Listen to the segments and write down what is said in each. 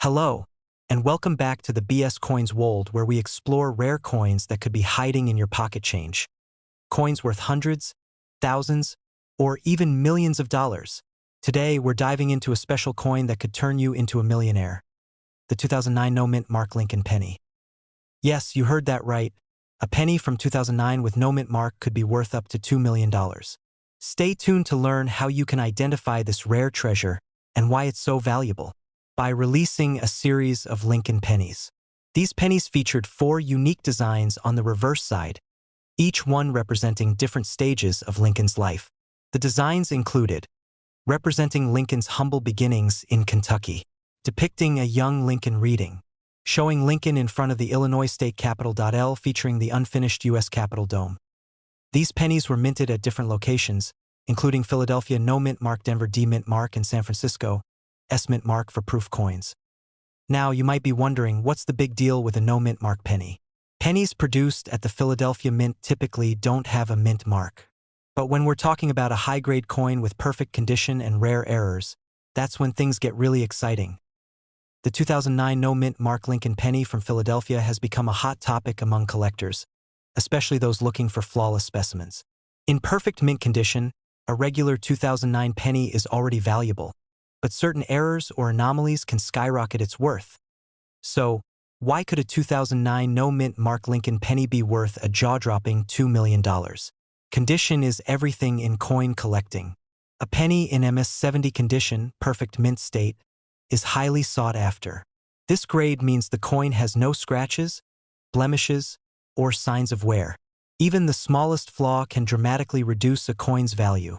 Hello, and welcome back to the BS Coins world where we explore rare coins that could be hiding in your pocket change. Coins worth hundreds, thousands, or even millions of dollars. Today, we're diving into a special coin that could turn you into a millionaire. The 2009 no mint mark Lincoln penny. Yes, you heard that right. A penny from 2009 with no mint mark could be worth up to $2 million. Stay tuned to learn how you can identify this rare treasure and why it's so valuable. By releasing a series of Lincoln pennies. These pennies featured 4 unique designs on the reverse side, each one representing different stages of Lincoln's life. The designs included representing Lincoln's humble beginnings in Kentucky, depicting a young Lincoln reading, showing Lincoln in front of the Illinois state capitol. L featuring the unfinished U.S. Capitol dome. These pennies were minted at different locations, including Philadelphia no mint mark, Denver D mint mark, and San Francisco S mint mark for proof coins. Now, you might be wondering, what's the big deal with a no mint mark penny? Pennies produced at the Philadelphia Mint typically don't have a mint mark. But when we're talking about a high-grade coin with perfect condition and rare errors, that's when things get really exciting. The 2009 no mint mark Lincoln penny from Philadelphia has become a hot topic among collectors, especially those looking for flawless specimens. In perfect mint condition, a regular 2009 penny is already valuable, but certain errors or anomalies can skyrocket its worth. So, why could a 2009 no mint mark Lincoln penny be worth a jaw-dropping $2 million? Condition is everything in coin collecting. A penny in MS-70 condition, perfect mint state, is highly sought after. This grade means the coin has no scratches, blemishes, or signs of wear. Even the smallest flaw can dramatically reduce a coin's value.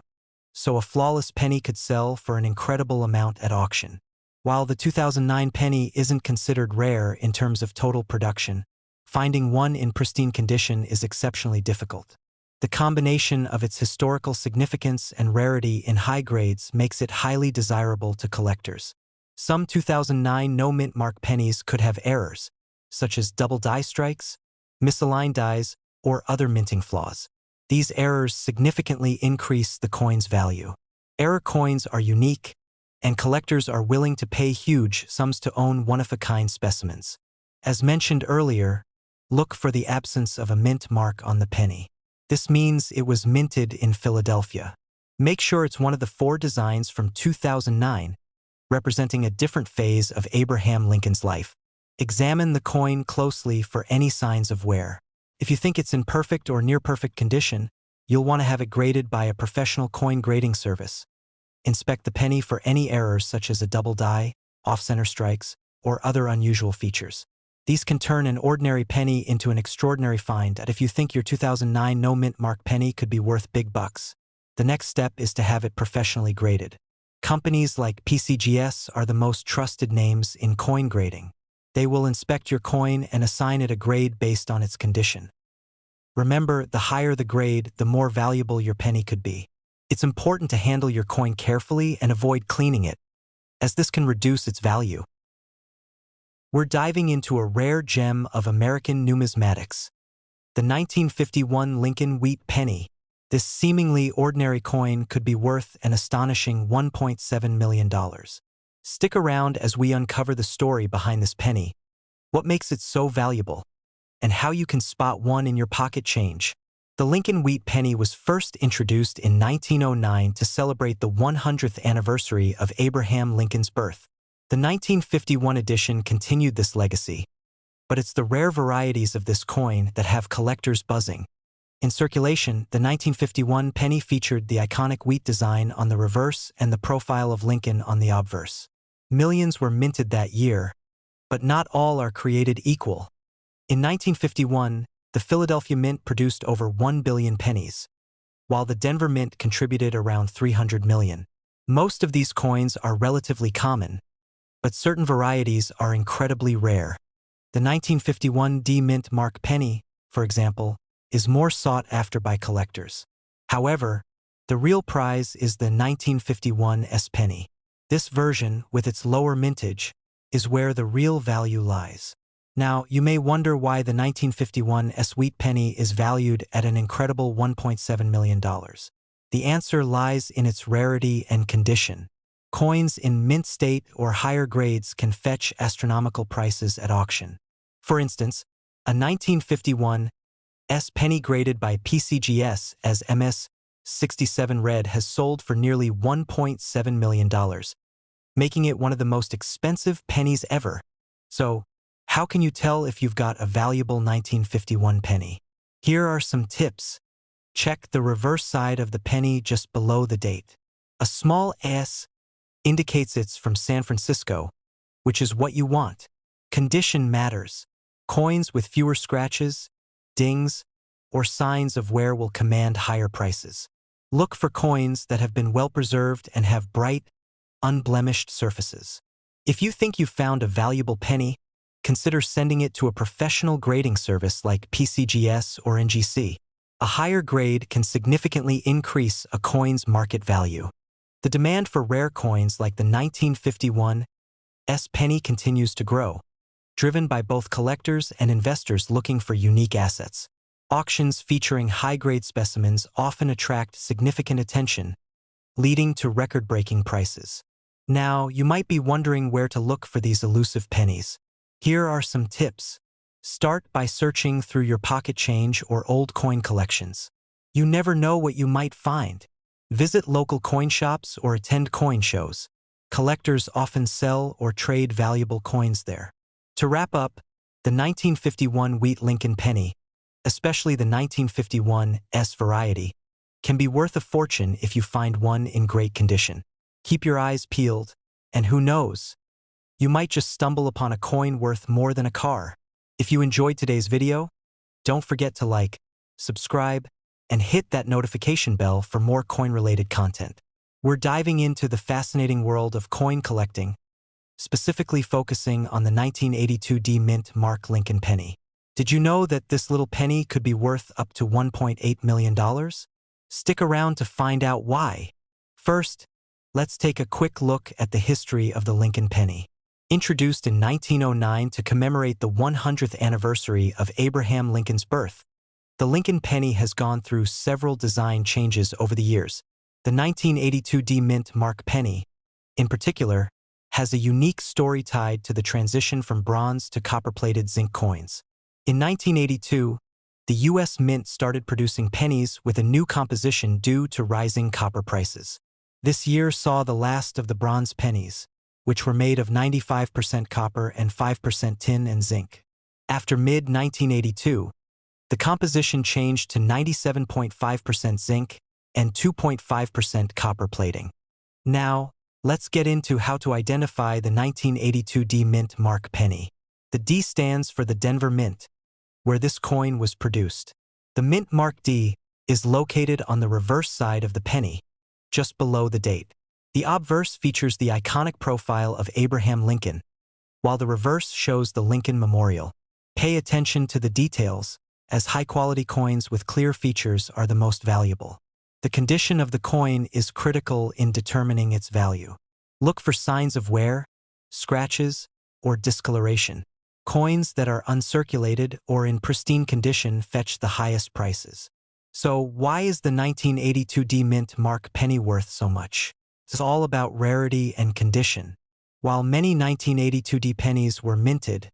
So a flawless penny could sell for an incredible amount at auction. While the 2009 penny isn't considered rare in terms of total production, finding one in pristine condition is exceptionally difficult. The combination of its historical significance and rarity in high grades makes it highly desirable to collectors. Some 2009 no mint mark pennies could have errors, such as double die strikes, misaligned dies, or other minting flaws. These errors significantly increase the coin's value. Error coins are unique, and collectors are willing to pay huge sums to own one-of-a-kind specimens. As mentioned earlier, look for the absence of a mint mark on the penny. This means it was minted in Philadelphia. Make sure it's one of the 4 designs from 2009, representing a different phase of Abraham Lincoln's life. Examine the coin closely for any signs of wear. If you think it's in perfect or near-perfect condition, you'll want to have it graded by a professional coin grading service. Inspect the penny for any errors such as a double die, off-center strikes, or other unusual features. These can turn an ordinary penny into an extraordinary find. And if you think your 2009 no mint mark penny could be worth big bucks, the next step is to have it professionally graded. Companies like PCGS are the most trusted names in coin grading. They will inspect your coin and assign it a grade based on its condition. Remember, the higher the grade, the more valuable your penny could be. It's important to handle your coin carefully and avoid cleaning it, as this can reduce its value. We're diving into a rare gem of American numismatics, the 1951 Lincoln wheat penny. This seemingly ordinary coin could be worth an astonishing $1.7 million. Stick around as we uncover the story behind this penny, what makes it so valuable, and how you can spot one in your pocket change. The Lincoln wheat penny was first introduced in 1909 to celebrate the 100th anniversary of Abraham Lincoln's birth. The 1951 edition continued this legacy, but it's the rare varieties of this coin that have collectors buzzing. In circulation, the 1951 penny featured the iconic wheat design on the reverse and the profile of Lincoln on the obverse. Millions were minted that year, but not all are created equal. In 1951, the Philadelphia Mint produced over 1 billion pennies, while the Denver Mint contributed around 300 million. Most of these coins are relatively common, but certain varieties are incredibly rare. The 1951 D mint mark penny, for example, is more sought after by collectors. However, the real prize is the 1951 S penny. This version, with its lower mintage, is where the real value lies. Now, you may wonder why the 1951 S wheat penny is valued at an incredible $1.7 million. The answer lies in its rarity and condition. Coins in mint state or higher grades can fetch astronomical prices at auction. For instance, a 1951 penny graded by PCGS as MS-67 red has sold for nearly $1.7 million, making it one of the most expensive pennies ever. So, how can you tell if you've got a valuable 1951 penny? Here are some tips. Check the reverse side of the penny just below the date. A small S indicates it's from San Francisco, which is what you want. Condition matters. Coins with fewer scratches, dings, or signs of wear will command higher prices. Look for coins that have been well preserved and have bright, unblemished surfaces. If you think you've found a valuable penny, consider sending it to a professional grading service like PCGS or NGC. A higher grade can significantly increase a coin's market value. The demand for rare coins like the 1951 penny continues to grow, driven by both collectors and investors looking for unique assets. Auctions featuring high-grade specimens often attract significant attention, leading to record-breaking prices. Now, you might be wondering where to look for these elusive pennies. Here are some tips. Start by searching through your pocket change or old coin collections. You never know what you might find. Visit local coin shops or attend coin shows. Collectors often sell or trade valuable coins there. To wrap up, the 1951 wheat Lincoln penny, especially the 1951 variety, can be worth a fortune if you find one in great condition. Keep your eyes peeled, and who knows, you might just stumble upon a coin worth more than a car. If you enjoyed today's video, don't forget to like, subscribe, and hit that notification bell for more coin-related content. We're diving into the fascinating world of coin collecting, specifically focusing on the 1982 D Mint Mark Lincoln penny. Did you know that this little penny could be worth up to $1.8 million? Stick around to find out why. First, let's take a quick look at the history of the Lincoln penny. Introduced in 1909 to commemorate the 100th anniversary of Abraham Lincoln's birth, the Lincoln penny has gone through several design changes over the years. The 1982 D Mint Mark penny, in particular, has a unique story tied to the transition from bronze to copper-plated zinc coins. In 1982, the U.S. Mint started producing pennies with a new composition due to rising copper prices. This year saw the last of the bronze pennies, which were made of 95% copper and 5% tin and zinc. After mid-1982, the composition changed to 97.5% zinc and 2.5% copper plating. Now, let's get into how to identify the 1982 D Mint Mark penny. The D stands for the Denver Mint, where this coin was produced. The Mint Mark D is located on the reverse side of the penny, just below the date. The obverse features the iconic profile of Abraham Lincoln, while the reverse shows the Lincoln Memorial. Pay attention to the details, as high-quality coins with clear features are the most valuable. The condition of the coin is critical in determining its value. Look for signs of wear, scratches, or discoloration. Coins that are uncirculated or in pristine condition fetch the highest prices. So why is the 1982 D Mint Mark penny worth so much? It's all about rarity and condition. While many 1982 D pennies were minted,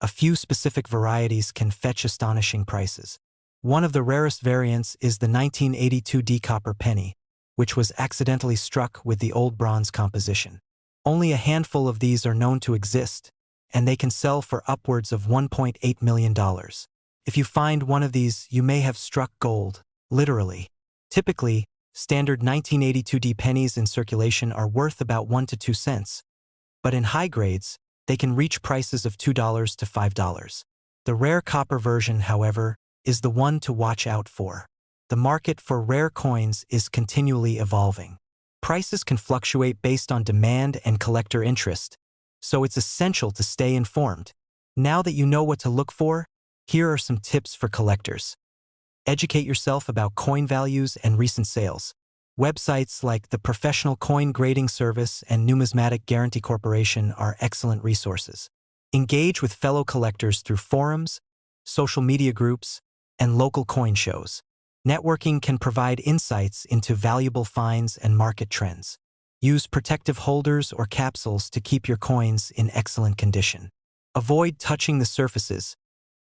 a few specific varieties can fetch astonishing prices. One of the rarest variants is the 1982 D copper penny, which was accidentally struck with the old bronze composition. Only a handful of these are known to exist, and they can sell for upwards of $1.8 million. If you find one of these, you may have struck gold, literally. Typically, standard 1982 D pennies in circulation are worth about 1 to 2 cents, but in high grades, they can reach prices of $2 to $5. The rare copper version, however, is the one to watch out for. The market for rare coins is continually evolving. Prices can fluctuate based on demand and collector interest, so it's essential to stay informed. Now that you know what to look for, here are some tips for collectors. Educate yourself about coin values and recent sales. Websites like the Professional Coin Grading Service and Numismatic Guarantee Corporation are excellent resources. Engage with fellow collectors through forums, social media groups, and local coin shows. Networking can provide insights into valuable finds and market trends. Use protective holders or capsules to keep your coins in excellent condition. Avoid touching the surfaces,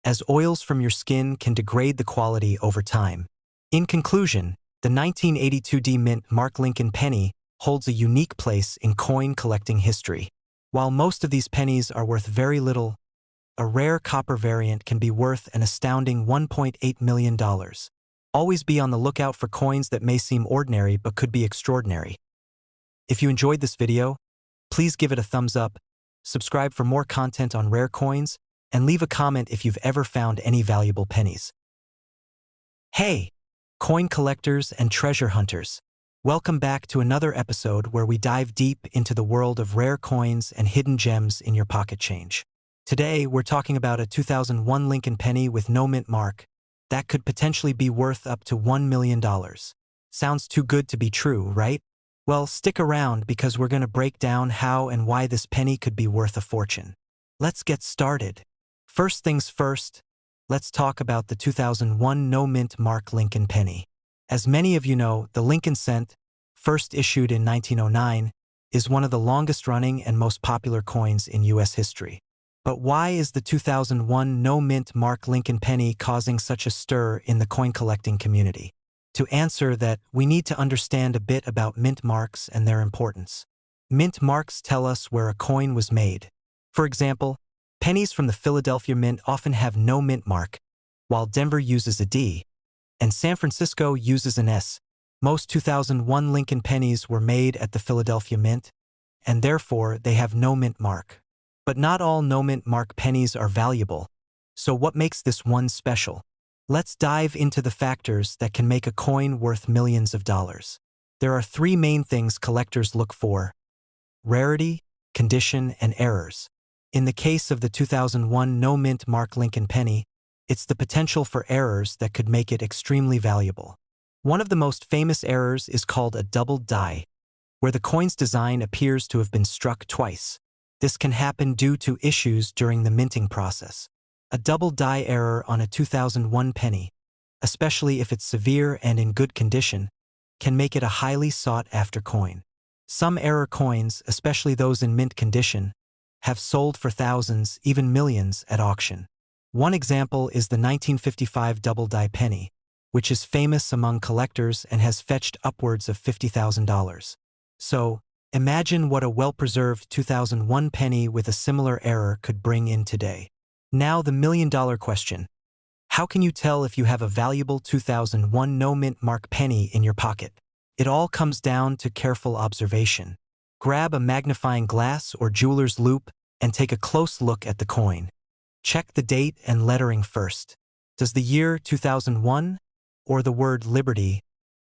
as oils from your skin can degrade the quality over time. In conclusion, the 1982 D Mint Mark Lincoln penny holds a unique place in coin collecting history. While most of these pennies are worth very little, a rare copper variant can be worth an astounding $1.8 million. Always be on the lookout for coins that may seem ordinary but could be extraordinary. If you enjoyed this video, please give it a thumbs up, subscribe for more content on rare coins, and leave a comment if you've ever found any valuable pennies. Hey, coin collectors and treasure hunters! Welcome back to another episode where we dive deep into the world of rare coins and hidden gems in your pocket change. Today, we're talking about a 2001 Lincoln penny with no mint mark that could potentially be worth up to $1 million. Sounds too good to be true, right? Well, stick around because we're going to break down how and why this penny could be worth a fortune. Let's get started. First things first, let's talk about the 2001 no mint mark Lincoln penny. As many of you know, the Lincoln cent, first issued in 1909, is one of the longest-running and most popular coins in U.S. history. But why is the 2001 no mint mark Lincoln penny causing such a stir in the coin collecting community? To answer that, we need to understand a bit about mint marks and their importance. Mint marks tell us where a coin was made. For example, pennies from the Philadelphia Mint often have no mint mark, while Denver uses a D, and San Francisco uses an S. Most 2001 Lincoln pennies were made at the Philadelphia Mint, and therefore they have no mint mark. But not all no mint mark pennies are valuable. So what makes this one special? Let's dive into the factors that can make a coin worth millions of dollars. There are three main things collectors look for: rarity, condition, and errors. In the case of the 2001 no mint mark Lincoln penny, it's the potential for errors that could make it extremely valuable. One of the most famous errors is called a doubled die, where the coin's design appears to have been struck twice. This can happen due to issues during the minting process. A double die error on a 2001 penny, especially if it's severe and in good condition, can make it a highly sought-after coin. Some error coins, especially those in mint condition, have sold for thousands, even millions, at auction. One example is the 1955 double die penny, which is famous among collectors and has fetched upwards of $50,000. So, imagine what a well-preserved 2001 penny with a similar error could bring in today. Now the million-dollar question. How can you tell if you have a valuable 2001 no mint mark penny in your pocket? It all comes down to careful observation. Grab a magnifying glass or jeweler's loupe and take a close look at the coin. Check the date and lettering first. Does the year 2001 or the word Liberty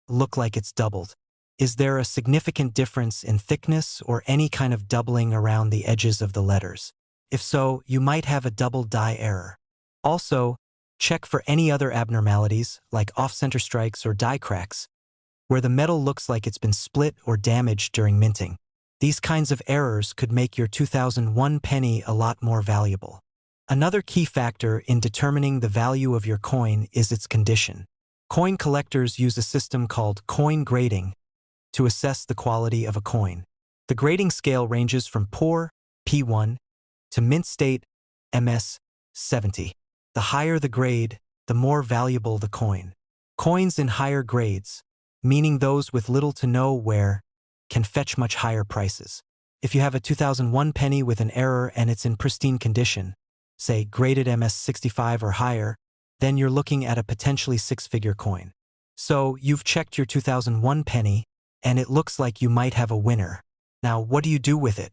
look like it's doubled? Is there a significant difference in thickness or any kind of doubling around the edges of the letters? If so, you might have a double die error. Also, check for any other abnormalities like off-center strikes or die cracks, where the metal looks like it's been split or damaged during minting. These kinds of errors could make your 2001 penny a lot more valuable. Another key factor in determining the value of your coin is its condition. Coin collectors use a system called coin grading to assess the quality of a coin. The grading scale ranges from poor, P1, to mint state, MS, 70. The higher the grade, the more valuable the coin. Coins in higher grades, meaning those with little to no wear, can fetch much higher prices. If you have a 2001 penny with an error and it's in pristine condition, say graded MS 65 or higher, then you're looking at a potentially six-figure coin. So you've checked your 2001 penny, and it looks like you might have a winner. Now, what do you do with it?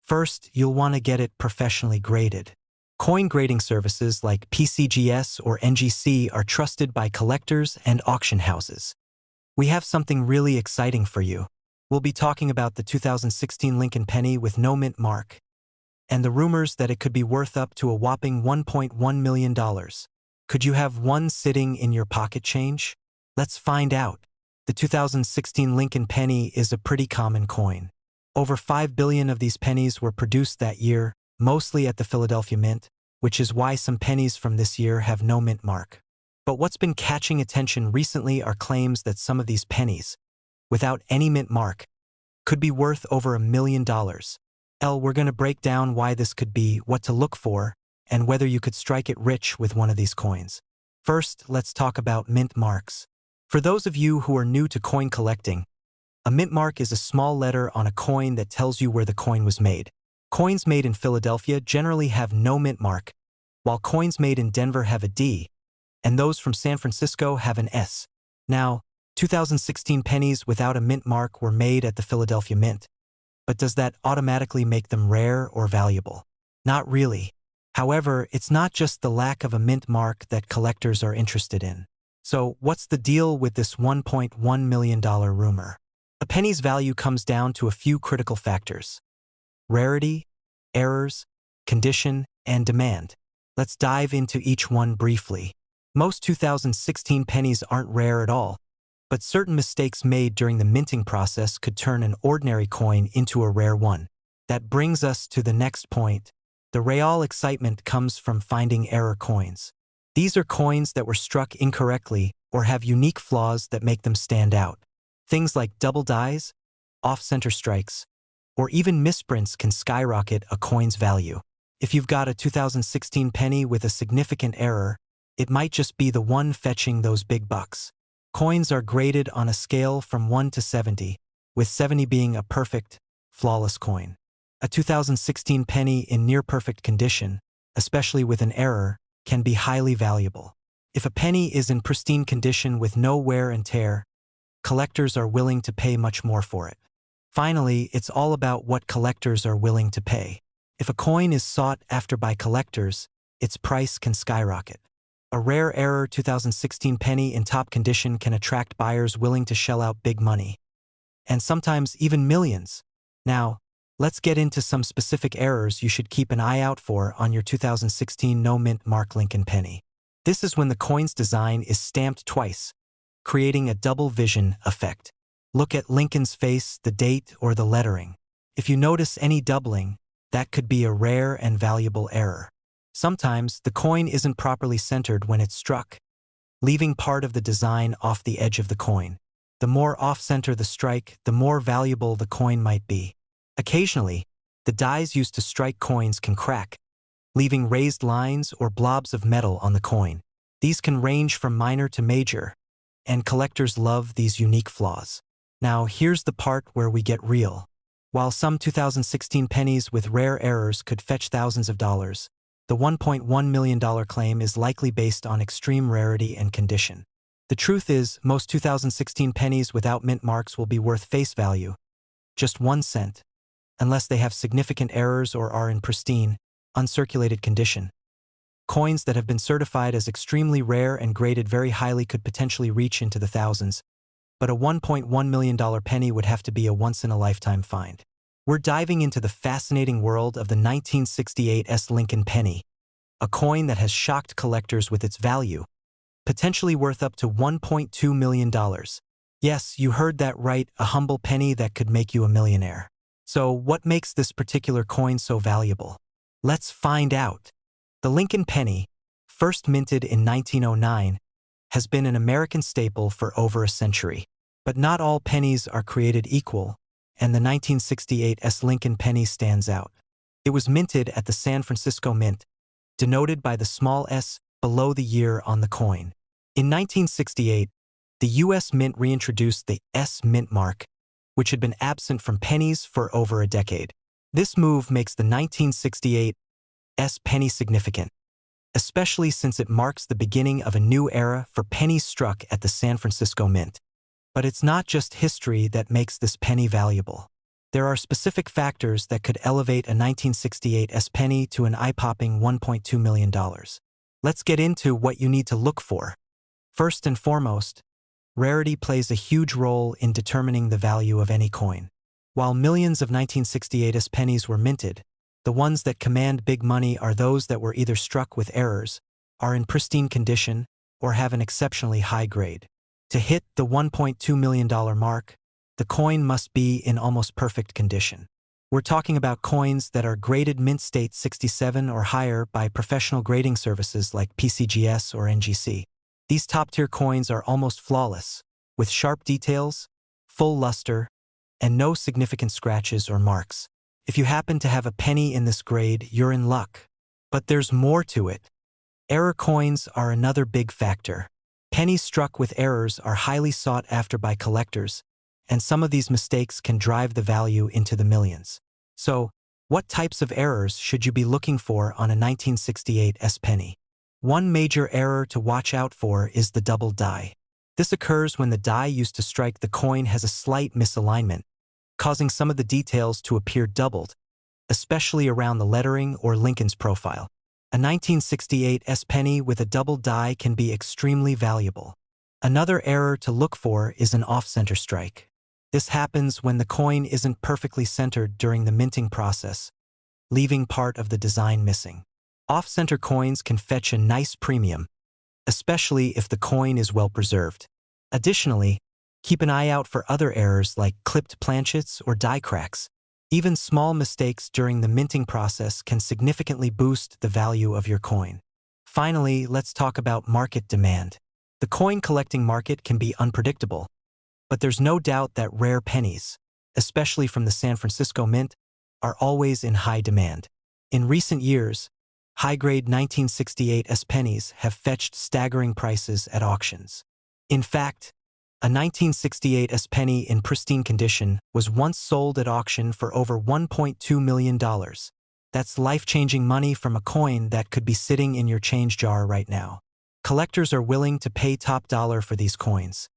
First, you'll want to get it professionally graded. Coin grading services like PCGS or NGC are trusted by collectors and auction houses. We have something really exciting for you. We'll be talking about the 2016 Lincoln penny with no mint mark, and the rumors that it could be worth up to a whopping $1.1 million. Could you have one sitting in your pocket change? Let's find out. The 2016 Lincoln penny is a pretty common coin. Over 5 billion of these pennies were produced that year, mostly at the Philadelphia Mint, which is why some pennies from this year have no mint mark. But what's been catching attention recently are claims that some of these pennies, without any mint mark, could be worth over $1 million. We're going to break down why this could be, what to look for, and whether you could strike it rich with one of these coins. First, let's talk about mint marks. For those of you who are new to coin collecting, a mint mark is a small letter on a coin that tells you where the coin was made. Coins made in Philadelphia generally have no mint mark, while coins made in Denver have a D, and those from San Francisco have an S. Now, 2016 pennies without a mint mark were made at the Philadelphia Mint. But does that automatically make them rare or valuable? Not really. However, it's not just the lack of a mint mark that collectors are interested in. So, what's the deal with this $1.1 million rumor? A penny's value comes down to a few critical factors: rarity, errors, condition, and demand. Let's dive into each one briefly. Most 2016 pennies aren't rare at all, but certain mistakes made during the minting process could turn an ordinary coin into a rare one. That brings us to the next point. The real excitement comes from finding error coins. These are coins that were struck incorrectly or have unique flaws that make them stand out. Things like double dies, off-center strikes, or even misprints can skyrocket a coin's value. If you've got a 2016 penny with a significant error, it might just be the one fetching those big bucks. Coins are graded on a scale from 1 to 70, with 70 being a perfect, flawless coin. A 2016 penny in near-perfect condition, especially with an error, can be highly valuable. If a penny is in pristine condition with no wear and tear, collectors are willing to pay much more for it. Finally, it's all about what collectors are willing to pay. If a coin is sought after by collectors, its price can skyrocket. A rare error 2016 penny in top condition can attract buyers willing to shell out big money, and sometimes even millions. Now, let's get into some specific errors you should keep an eye out for on your 2016 no mint mark Lincoln penny. This is when the coin's design is stamped twice, creating a double vision effect. Look at Lincoln's face, the date, or the lettering. If you notice any doubling, that could be a rare and valuable error. Sometimes, the coin isn't properly centered when it's struck, leaving part of the design off the edge of the coin. The more off-center the strike, the more valuable the coin might be. Occasionally, the dies used to strike coins can crack, leaving raised lines or blobs of metal on the coin. These can range from minor to major, and collectors love these unique flaws. Now, here's the part where we get real. While some 2016 pennies with rare errors could fetch thousands of dollars, the $1.1 million claim is likely based on extreme rarity and condition. The truth is, most 2016 pennies without mint marks will be worth face value, just 1 cent, unless they have significant errors or are in pristine, uncirculated condition. Coins that have been certified as extremely rare and graded very highly could potentially reach into the thousands, but a $1.1 million penny would have to be a once-in-a-lifetime find. We're diving into the fascinating world of the 1968 Lincoln penny, a coin that has shocked collectors with its value, potentially worth up to $1.2 million. Yes, you heard that right, a humble penny that could make you a millionaire. So, what makes this particular coin so valuable? Let's find out. The Lincoln penny, first minted in 1909, has been an American staple for over a century. But not all pennies are created equal, and the 1968 Lincoln penny stands out. It was minted at the San Francisco Mint, denoted by the small s below the year on the coin. In 1968, the U.S. Mint reintroduced the S mint mark, which had been absent from pennies for over a decade. This move makes the 1968 S penny significant, especially since it marks the beginning of a new era for pennies struck at the San Francisco Mint. But it's not just history that makes this penny valuable. There are specific factors that could elevate a 1968 S penny to an eye-popping $1.2 million. Let's get into what you need to look for. First and foremost, rarity plays a huge role in determining the value of any coin. While millions of 1968 S pennies were minted, the ones that command big money are those that were either struck with errors, are in pristine condition, or have an exceptionally high grade. To hit the $1.2 million mark, the coin must be in almost perfect condition. We're talking about coins that are graded mint state 67 or higher by professional grading services like PCGS or NGC. These top-tier coins are almost flawless, with sharp details, full luster, and no significant scratches or marks. If you happen to have a penny in this grade, you're in luck. But there's more to it. Error coins are another big factor. Pennies struck with errors are highly sought after by collectors, and some of these mistakes can drive the value into the millions. So, what types of errors should you be looking for on a 1968 penny? One major error to watch out for is the double die. This occurs when the die used to strike the coin has a slight misalignment, causing some of the details to appear doubled, especially around the lettering or Lincoln's profile. A 1968 penny with a double die can be extremely valuable. Another error to look for is an off-center strike. This happens when the coin isn't perfectly centered during the minting process, leaving part of the design missing. Off-center coins can fetch a nice premium, especially if the coin is well preserved. Additionally, keep an eye out for other errors like clipped planchets or die cracks. Even small mistakes during the minting process can significantly boost the value of your coin. Finally, let's talk about market demand. The coin collecting market can be unpredictable, but there's no doubt that rare pennies, especially from the San Francisco Mint, are always in high demand. In recent years, high-grade 1968 pennies have fetched staggering prices at auctions. In fact, a 1968 penny in pristine condition was once sold at auction for over $1.2 million. That's life-changing money from a coin that could be sitting in your change jar right now. Collectors are willing to pay top dollar for these coins,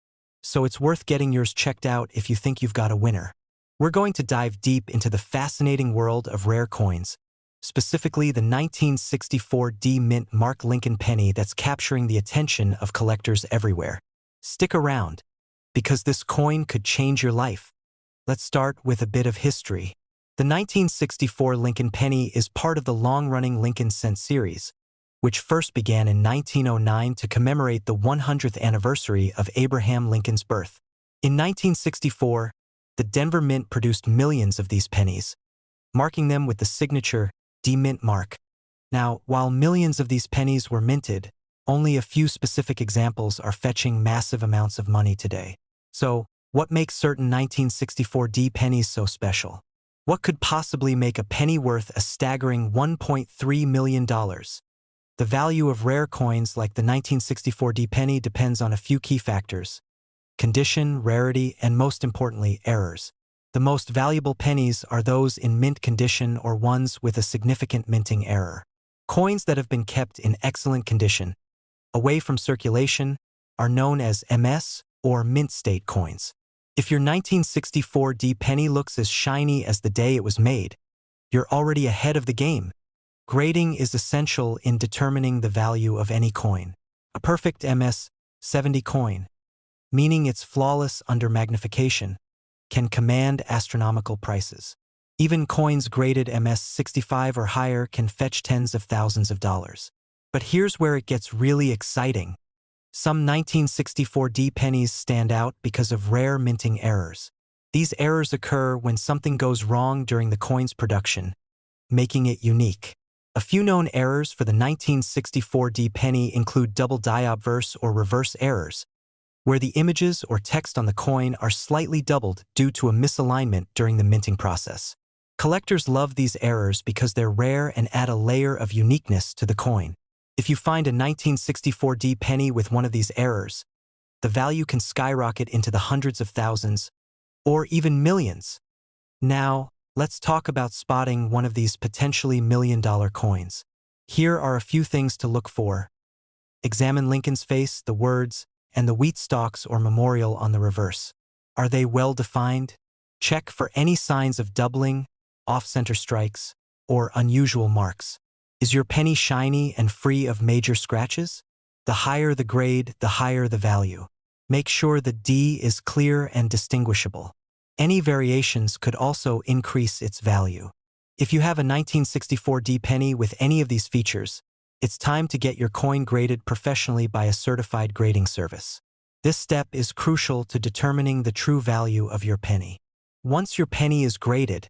so it's worth getting yours checked out if you think you've got a winner. We're going to dive deep into the fascinating world of rare coins, specifically the 1964 D Mint Mark Lincoln penny that's capturing the attention of collectors everywhere. Stick around, because this coin could change your life. Let's start with a bit of history. The 1964 Lincoln penny is part of the long-running Lincoln cent series, which first began in 1909 to commemorate the 100th anniversary of Abraham Lincoln's birth. In 1964, the Denver Mint produced millions of these pennies, marking them with the signature D Mint mark. Now, while millions of these pennies were minted, only a few specific examples are fetching massive amounts of money today. So, what makes certain 1964 D pennies so special? What could possibly make a penny worth a staggering $1.3 million? The value of rare coins like the 1964 D penny depends on a few key factors: condition, rarity, and most importantly, errors. The most valuable pennies are those in mint condition or ones with a significant minting error. Coins that have been kept in excellent condition, away from circulation, are known as MS or mint state coins. If your 1964 D penny looks as shiny as the day it was made, you're already ahead of the game. Grading is essential in determining the value of any coin. A perfect MS 70 coin, meaning it's flawless under magnification, can command astronomical prices. Even coins graded MS 65 or higher can fetch tens of thousands of dollars. But here's where it gets really exciting. Some 1964 D pennies stand out because of rare minting errors. These errors occur when something goes wrong during the coin's production, making it unique. A few known errors for the 1964 D penny include double die obverse or reverse errors, where the images or text on the coin are slightly doubled due to a misalignment during the minting process. Collectors love these errors because they're rare and add a layer of uniqueness to the coin. If you find a 1964 D penny with one of these errors, the value can skyrocket into the hundreds of thousands, or even millions. Now, let's talk about spotting one of these potentially million-dollar coins. Here are a few things to look for. Examine Lincoln's face, the words, and the wheat stalks or memorial on the reverse. Are they well defined? Check for any signs of doubling, off-center strikes, or unusual marks. Is your penny shiny and free of major scratches? The higher the grade, the higher the value. Make sure the D is clear and distinguishable. Any variations could also increase its value. If you have a 1964 D penny with any of these features, it's time to get your coin graded professionally by a certified grading service. This step is crucial to determining the true value of your penny. Once your penny is graded,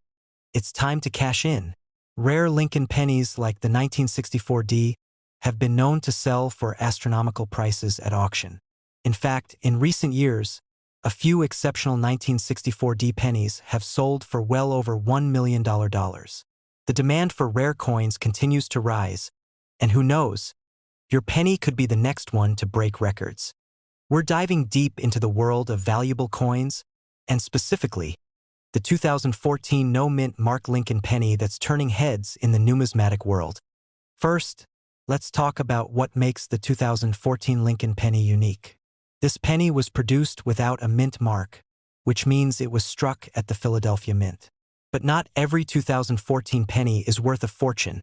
it's time to cash in. Rare Lincoln pennies like the 1964 D have been known to sell for astronomical prices at auction. In fact, in recent years, A few exceptional 1964 D pennies have sold for well over $1 million. The demand for rare coins continues to rise, and who knows, your penny could be the next one to break records. We're diving deep into the world of valuable coins, and specifically, the 2014 no-mint Mark Lincoln penny that's turning heads in the numismatic world. First, let's talk about what makes the 2014 Lincoln penny unique. This penny was produced without a mint mark, which means it was struck at the Philadelphia Mint. But not every 2014 penny is worth a fortune.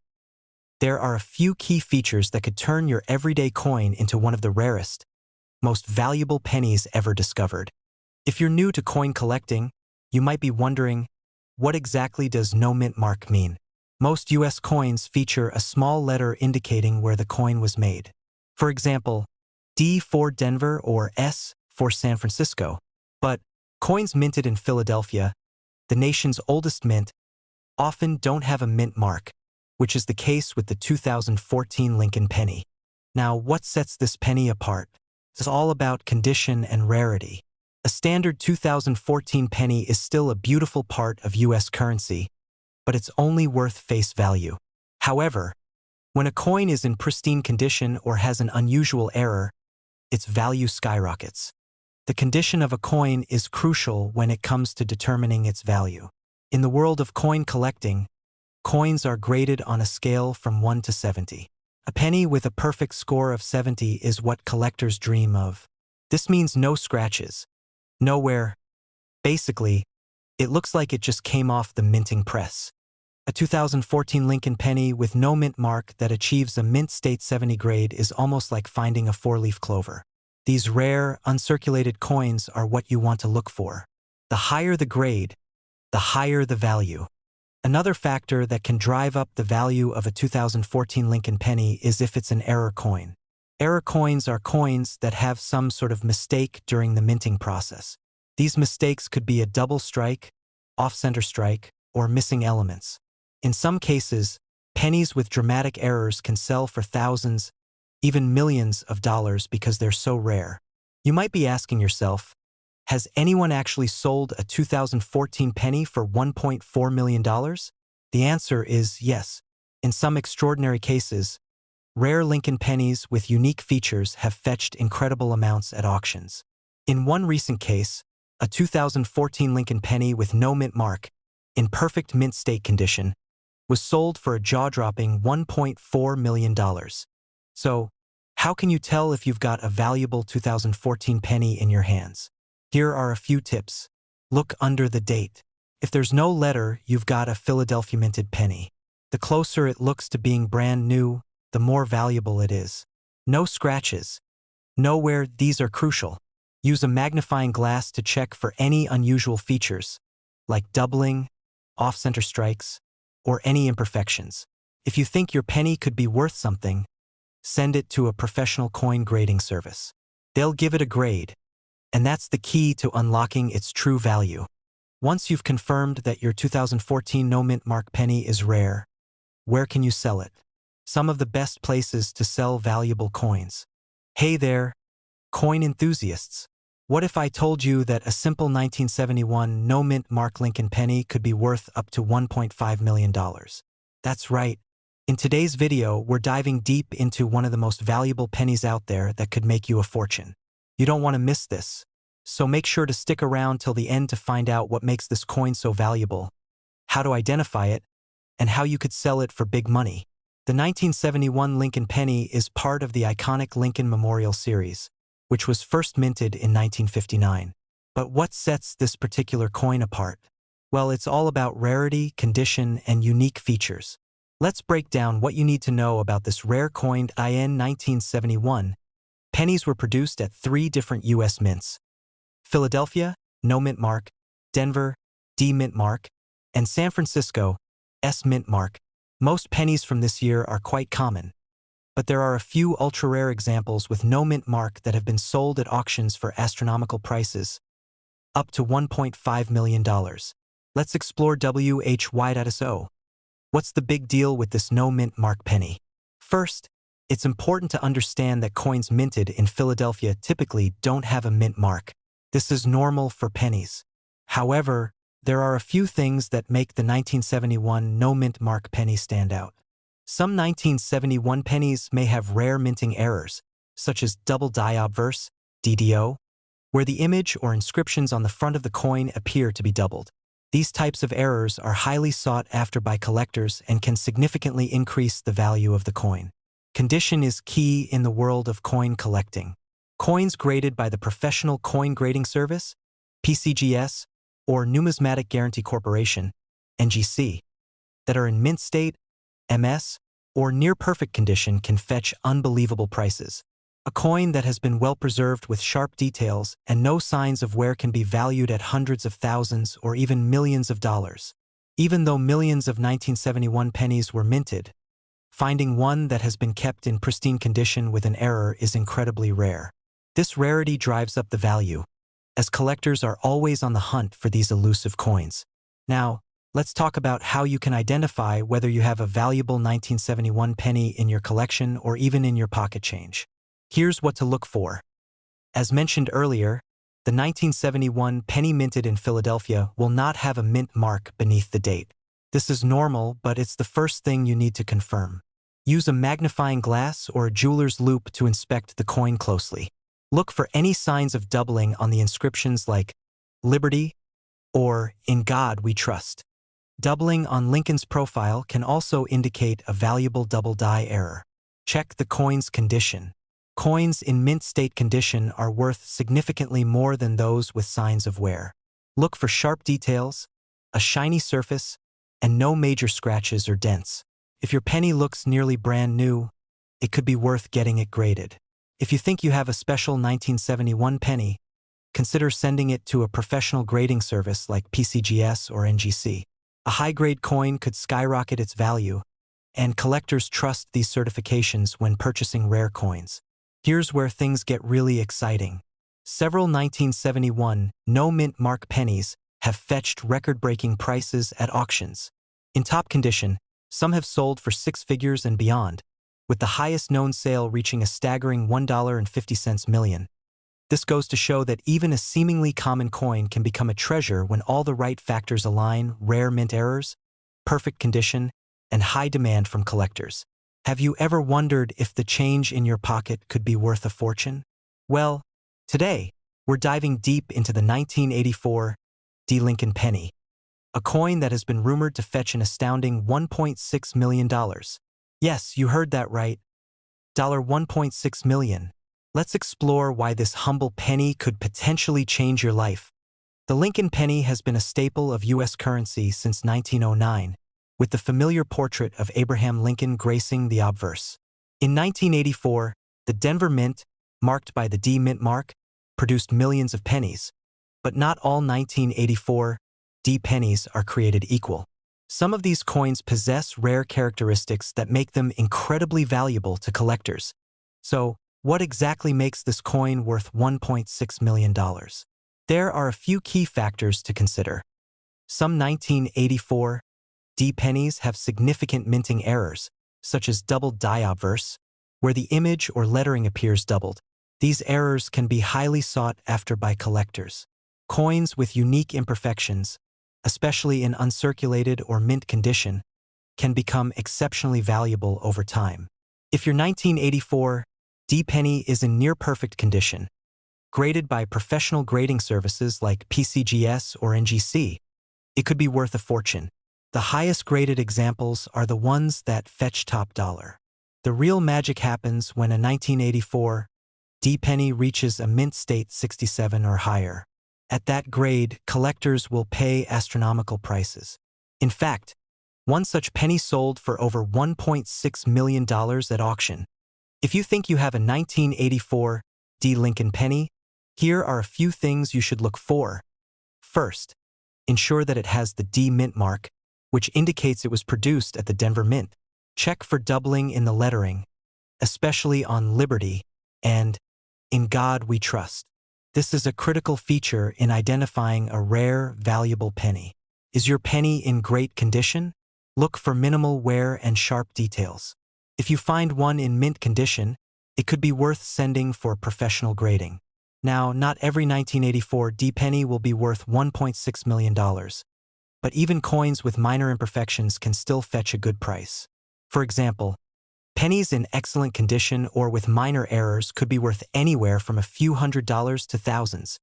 There are a few key features that could turn your everyday coin into one of the rarest, most valuable pennies ever discovered. If you're new to coin collecting, you might be wondering, what exactly does no mint mark mean? Most US coins feature a small letter indicating where the coin was made. For example, D for Denver or S for San Francisco. But coins minted in Philadelphia, the nation's oldest mint, often don't have a mint mark, which is the case with the 2014 Lincoln penny. Now, what sets this penny apart? It's all about condition and rarity. A standard 2014 penny is still a beautiful part of US currency, but it's only worth face value. However, when a coin is in pristine condition or has an unusual error, its value skyrockets. The condition of a coin is crucial when it comes to determining its value. In the world of coin collecting, coins are graded on a scale from 1 to 70. A penny with a perfect score of 70 is what collectors dream of. This means no scratches, no wear. Basically, it looks like it just came off the minting press. A 2014 Lincoln penny with no mint mark that achieves a mint state 70 grade is almost like finding a four-leaf clover. These rare, uncirculated coins are what you want to look for. The higher the grade, the higher the value. Another factor that can drive up the value of a 2014 Lincoln penny is if it's an error coin. Error coins are coins that have some sort of mistake during the minting process. These mistakes could be a double strike, off-center strike, or missing elements. In some cases, pennies with dramatic errors can sell for thousands, even millions of dollars because they're so rare. You might be asking yourself, has anyone actually sold a 2014 penny for $1.4 million? The answer is yes. In some extraordinary cases, rare Lincoln pennies with unique features have fetched incredible amounts at auctions. In one recent case, a 2014 Lincoln penny with no mint mark, in perfect mint state condition, was sold for a jaw-dropping $1.4 million. So, how can you tell if you've got a valuable 2014 penny in your hands? Here are a few tips. Look under the date. If there's no letter, you've got a Philadelphia minted penny. The closer it looks to being brand new, the more valuable it is. No scratches. No wear, these are crucial. Use a magnifying glass to check for any unusual features, like doubling, off-center strikes, or any imperfections. If you think your penny could be worth something, send it to a professional coin grading service. They'll give it a grade, and that's the key to unlocking its true value. Once you've confirmed that your 2014 no mint mark penny is rare, where can you sell it? Some of the best places to sell valuable coins. Hey there, coin enthusiasts. What if I told you that a simple 1971 no mint Mark Lincoln penny could be worth up to $1.5 million? That's right. In today's video, we're diving deep into one of the most valuable pennies out there that could make you a fortune. You don't want to miss this. So make sure to stick around till the end to find out what makes this coin so valuable, how to identify it, and how you could sell it for big money. The 1971 Lincoln penny is part of the iconic Lincoln Memorial Series, which was first minted in 1959. But what sets this particular coin apart? Well, it's all about rarity, condition, and unique features. Let's break down what you need to know about this rare coin. In 1971, pennies were produced at 3 different U.S. mints: Philadelphia, no mint mark; Denver, D mint mark; and San Francisco, S mint mark. Most pennies from this year are quite common, but there are a few ultra-rare examples with no mint mark that have been sold at auctions for astronomical prices, up to $1.5 million. Let's explore WHY.so. What's the big deal with this no mint mark penny? First, it's important to understand that coins minted in Philadelphia typically don't have a mint mark. This is normal for pennies. However, there are a few things that make the 1971 no-mint mark penny stand out. Some 1971 pennies may have rare minting errors, such as double die obverse, DDO, where the image or inscriptions on the front of the coin appear to be doubled. These types of errors are highly sought after by collectors and can significantly increase the value of the coin. Condition is key in the world of coin collecting. Coins graded by the Professional Coin Grading Service, PCGS, or Numismatic Guarantee Corporation, NGC, that are in mint state, MS, or near-perfect condition can fetch unbelievable prices. A coin that has been well preserved with sharp details and no signs of wear can be valued at hundreds of thousands or even millions of dollars. Even though millions of 1971 pennies were minted, finding one that has been kept in pristine condition with an error is incredibly rare. This rarity drives up the value, as collectors are always on the hunt for these elusive coins. Now, let's talk about how you can identify whether you have a valuable 1971 penny in your collection or even in your pocket change. Here's what to look for. As mentioned earlier, the 1971 penny minted in Philadelphia will not have a mint mark beneath the date. This is normal, but it's the first thing you need to confirm. Use a magnifying glass or a jeweler's loupe to inspect the coin closely. Look for any signs of doubling on the inscriptions like Liberty or In God We Trust. Doubling on Lincoln's profile can also indicate a valuable double die error. Check the coin's condition. Coins in mint state condition are worth significantly more than those with signs of wear. Look for sharp details, a shiny surface, and no major scratches or dents. If your penny looks nearly brand new, it could be worth getting it graded. If you think you have a special 1971 penny, consider sending it to a professional grading service like PCGS or NGC. A high-grade coin could skyrocket its value, and collectors trust these certifications when purchasing rare coins. Here's where things get really exciting. Several 1971 no-mint mark pennies have fetched record-breaking prices at auctions. In top condition, some have sold for six figures and beyond, with the highest known sale reaching a staggering $1.50 million. This goes to show that even a seemingly common coin can become a treasure when all the right factors align: rare mint errors, perfect condition, and high demand from collectors. Have you ever wondered if the change in your pocket could be worth a fortune? Well, today, we're diving deep into the 1984 D. Lincoln penny, a coin that has been rumored to fetch an astounding $1.6 million. Yes, you heard that right. $1.6 million. Let's explore why this humble penny could potentially change your life. The Lincoln penny has been a staple of U.S. currency since 1909, with the familiar portrait of Abraham Lincoln gracing the obverse. In 1984, the Denver Mint, marked by the D Mint mark, produced millions of pennies. But not all 1984 D pennies are created equal. Some of these coins possess rare characteristics that make them incredibly valuable to collectors. So, what exactly makes this coin worth $1.6 million? There are a few key factors to consider. Some 1984 D pennies have significant minting errors, such as double die obverse, where the image or lettering appears doubled. These errors can be highly sought after by collectors. Coins with unique imperfections, especially in uncirculated or mint condition, can become exceptionally valuable over time. If your 1984 D penny is in near-perfect condition, graded by professional grading services like PCGS or NGC, it could be worth a fortune. The highest graded examples are the ones that fetch top dollar. The real magic happens when a 1984 D penny reaches a mint state 67 or higher. At that grade, collectors will pay astronomical prices. In fact, one such penny sold for over $1.6 million at auction. If you think you have a 1984 D Lincoln penny, here are a few things you should look for. First, ensure that it has the D Mint mark, which indicates it was produced at the Denver Mint. Check for doubling in the lettering, especially on Liberty and In God We Trust. This is a critical feature in identifying a rare, valuable penny. Is your penny in great condition? Look for minimal wear and sharp details. If you find one in mint condition, it could be worth sending for professional grading. Now, not every 1984 D penny will be worth $1.6 million, but even coins with minor imperfections can still fetch a good price. For example, pennies in excellent condition or with minor errors could be worth anywhere from a few $100s to thousands.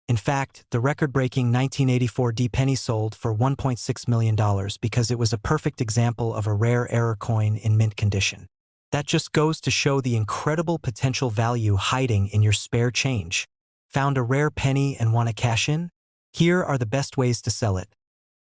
In fact, the record-breaking 1984 D penny sold for $1.6 million because it was a perfect example of a rare error coin in mint condition. That just goes to show the incredible potential value hiding in your spare change. Found a rare penny and want to cash in? Here are the best ways to sell it.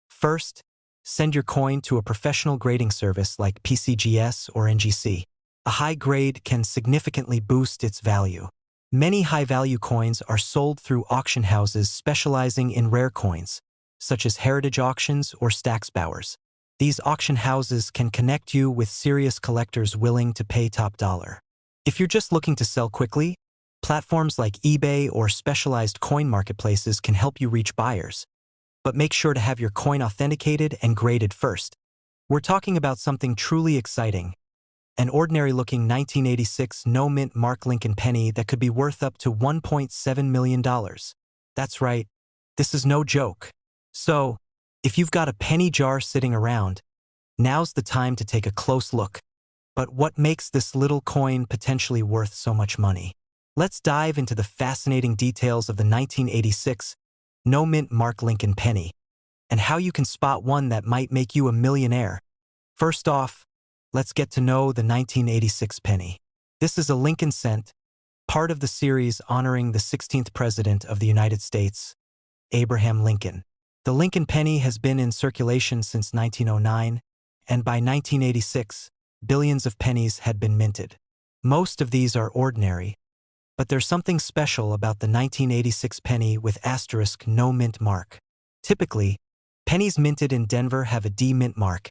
First, send your coin to a professional grading service like PCGS or NGC. A high grade can significantly boost its value. Many high-value coins are sold through auction houses specializing in rare coins, such as Heritage Auctions or Stax Bowers. These auction houses can connect you with serious collectors willing to pay top dollar. If you're just looking to sell quickly, platforms like eBay or specialized coin marketplaces can help you reach buyers. But make sure to have your coin authenticated and graded first. We're talking about something truly exciting. An ordinary-looking 1986 no-mint Mark Lincoln penny that could be worth up to $1.7 million. That's right, this is no joke. So, if you've got a penny jar sitting around, now's the time to take a close look. But what makes this little coin potentially worth so much money? Let's dive into the fascinating details of the 1986 no-mint Mark Lincoln penny, and how you can spot one that might make you a millionaire. First off, let's get to know the 1986 penny. This is a Lincoln cent, part of the series honoring the 16th President of the United States, Abraham Lincoln. The Lincoln penny has been in circulation since 1909, and by 1986, billions of pennies had been minted. Most of these are ordinary, but there's something special about the 1986 penny with asterisk no mint mark. Typically, pennies minted in Denver have a D mint mark,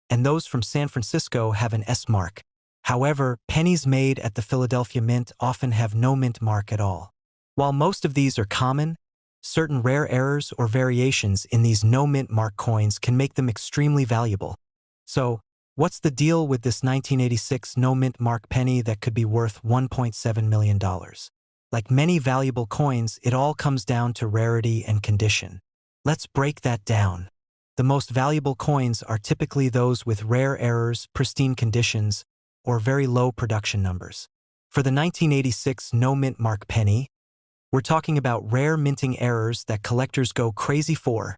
and those from San Francisco have an S mark. However, pennies made at the Philadelphia Mint often have no mint mark at all. While most of these are common, certain rare errors or variations in these no mint mark coins can make them extremely valuable. So, what's the deal with this 1986 no mint mark penny that could be worth $1.7 million? Like many valuable coins, it all comes down to rarity and condition. Let's break that down. The most valuable coins are typically those with rare errors, pristine conditions, or very low production numbers. For the 1986 no mint mark penny, we're talking about rare minting errors that collectors go crazy for.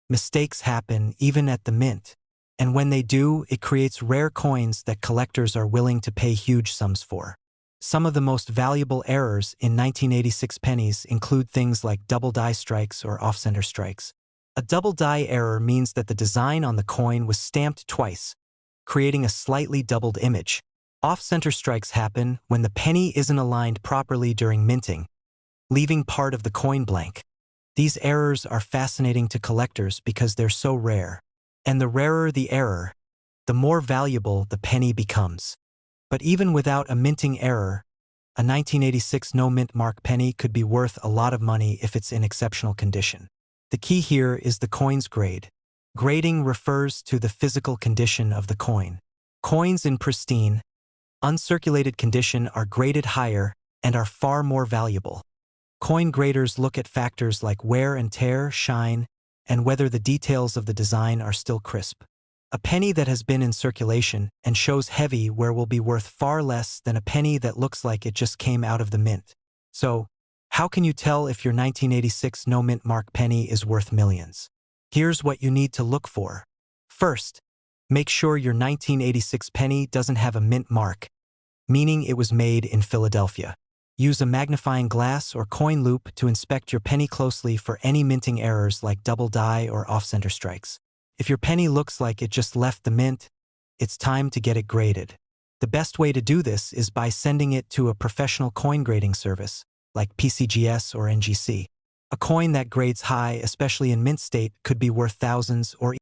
Mistakes happen even at the mint, and when they do, it creates rare coins that collectors are willing to pay huge sums for. Some of the most valuable errors in 1986 pennies include things like double die strikes or off-center strikes. A double die error means that the design on the coin was stamped twice, creating a slightly doubled image. Off-center strikes happen when the penny isn't aligned properly during minting, leaving part of the coin blank. These errors are fascinating to collectors because they're so rare. And the rarer the error, the more valuable the penny becomes. But even without a minting error, a 1986 no mint mark penny could be worth a lot of money if it's in exceptional condition. The key here is the coin's grade. Grading refers to the physical condition of the coin. Coins in pristine, uncirculated condition are graded higher and are far more valuable. Coin graders look at factors like wear and tear, shine, and whether the details of the design are still crisp. A penny that has been in circulation and shows heavy wear will be worth far less than a penny that looks like it just came out of the mint. So, how can you tell if your 1986 no mint mark penny is worth millions? Here's what you need to look for. First, make sure your 1986 penny doesn't have a mint mark, meaning it was made in Philadelphia. Use a magnifying glass or coin loop to inspect your penny closely for any minting errors like double die or off-center strikes. If your penny looks like it just left the mint, it's time to get it graded. The best way to do this is by sending it to a professional coin grading service, like PCGS or NGC. A coin that grades high, especially in mint state, could be worth thousands or